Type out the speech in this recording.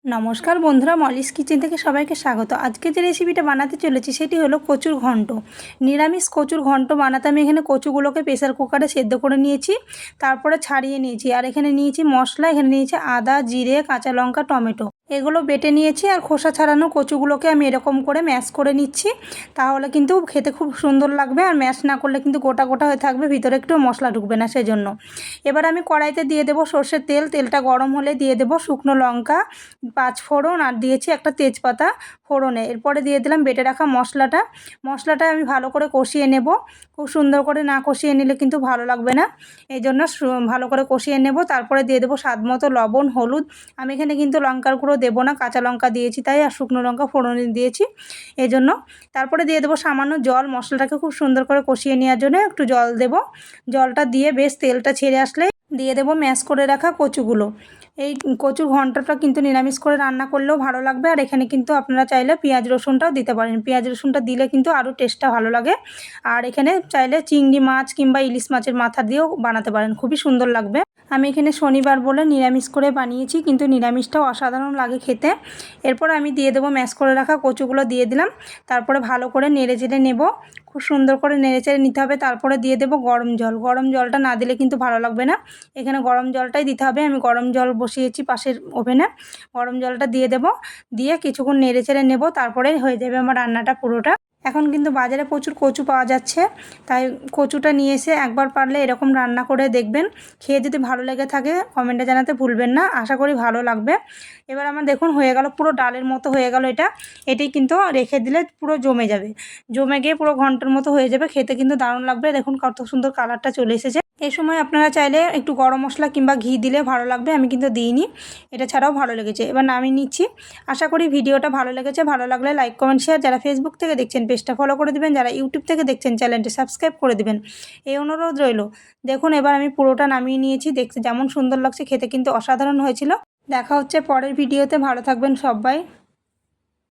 নমস্কার বন্ধুরা, Molly's kitchen থেকে সবাইকে স্বাগত। আজকে যে রেসিপিটা বানাতে চলেছি সেটি হলো কচুর ঘন্ট। নিরামিষ কচুর ঘন্ট বানাতে আমি এখানে কচুগুলোকে প্রেসার কুকারে সেদ্ধ করে নিয়েছি, তারপরে ছাড়িয়ে নিয়েছি। আর এখানে নিয়েছি মশলা, এখানে নিয়েছি আদা, জিরে, কাঁচা লঙ্কা, টমেটো, এগুলো বেটে নিয়েছি। আর খোসা ছাড়ানো কচুগুলোকে আমি এরকম করে ম্যাশ করে নিচ্ছি, তাহলে কিন্তু খেতে খুব সুন্দর লাগবে। আর ম্যাশ না করলে কিন্তু গোটা গোটা হয়ে থাকবে, ভিতরে একটু মশলা ঢুকবে না, সেজন্য। এবার আমি কড়াইতে দিয়ে দেবো সর্ষের তেল। তেলটা গরম হলে দিয়ে দেবো শুকনো লঙ্কা, 5 ফোড়ন, আর দিয়েছি একটা তেজপাতা ফোড়নে। এরপরে দিয়ে দিলাম বেটে রাখা মশলাটা আমি ভালো করে কষিয়ে নেব। খুব সুন্দর করে না কষিয়ে নিলে কিন্তু ভালো লাগবে না, এই জন্য ভালো করে কষিয়ে নেব। তারপরে দিয়ে দেবো স্বাদ মতো লবণ, হলুদ। আমি এখানে কিন্তু লঙ্কার গুঁড়ো দেবো না, কাঁচা লঙ্কা দিয়েছি তাই, আর শুকনো লঙ্কা ফোড়নে দিয়েছি এই জন্য। তারপরে দিয়ে দেবো সামান্য জল। মশলাটাকে খুব সুন্দর করে কষিয়ে নেওয়ার জন্য একটু জল দেব। জলটা দিয়ে বেশ তেলটা ছেড়ে আসলে দিয়ে দেবো ম্যাশ করে রাখা কচুগুলো। এই কচুর ঘন্টটা কিন্তু নিরামিষ করে রান্না করলেও ভালো লাগবে। আর এখানে কিন্তু আপনারা চাইলে পেঁয়াজ রসুনটাও দিতে পারেন, পেঁয়াজ রসুনটা দিলে কিন্তু আরও টেস্টটা ভালো লাগে। আর এখানে চাইলে চিংড়ি মাছ কিংবা ইলিশ মাছের মাথা দিয়েও বানাতে পারেন, খুবই সুন্দর লাগবে। আমি এখানে শনিবার বলে নিরামিষ করে বানিয়েছি, কিন্তু নিরামিষটাও অসাধারণ লাগে খেতে। এরপর আমি দিয়ে দেবো ম্যাশ করে রাখা কচুগুলো দিয়ে দিলাম। তারপরে ভালো করে নেড়ে চেড়ে নেব, খুব সুন্দর করে নেড়ে চেড়ে নিতে হবে। তারপরে দিয়ে দেবো গরম জল। গরম জলটা না দিলে কিন্তু ভালো লাগবে না, এখানে গরম জলটাই দিতে হবে। আমি গরম জল বসিয়েছি পাশের ওভেনে, গরম জলটা দিয়ে দেব। দিয়ে কিছুক্ষণ নেড়ে চেড়ে নেব, তারপরে হয়ে যাবে আমার রান্নাটা পুরোটা। এখন কিন্তু বাজারে প্রচুর কচু পাওয়া যাচ্ছে, তাই কচুটা নিয়ে এসে একবার পারলে এরকম রান্না করে দেখবেন। খেয়ে যদি ভালো লেগে থাকে কমেন্টে জানাতে ভুলবেন না, আশা করি ভালো লাগবে। এবার আমার দেখুন হয়ে গেল, পুরো ডালের মতো হয়ে গেল এটাই কিন্তু রেখে দিলে পুরো জমে যাবে, জমে গিয়ে পুরো ঘন্টার মতো হয়ে যাবে। খেতে কিন্তু দারুণ লাগবে। দেখুন কত সুন্দর কালারটা চলে এসেছে। এই সময় আপনারা চাইলে একটু গরম মশলা কিংবা ঘি দিলে ভালো লাগবে, আমি কিন্তু দিইনি, এটা ছাড়াও ভালো লেগেছে। এবার নামিয়ে নিচ্ছি। আশা করি ভিডিওটা ভালো লেগেছে। ভালো লাগলে লাইক, কমেন্ট, শেয়ার। যারা ফেসবুক থেকে দেখছেন পেজটা ফলো করে দিবেন, যারা ইউটিউব থেকে দেখছেন চ্যানেলটি সাবস্ক্রাইব করে দিবেন, এই অনুরোধ রইল। দেখুন এবার আমি পুরোটা নামিয়ে নিয়েছি, দেখতে যেমন সুন্দর লাগছে খেতে কিন্তু অসাধারণ হয়েছিল। দেখা হচ্ছে পরের ভিডিওতে, ভালো থাকবেন সবাই।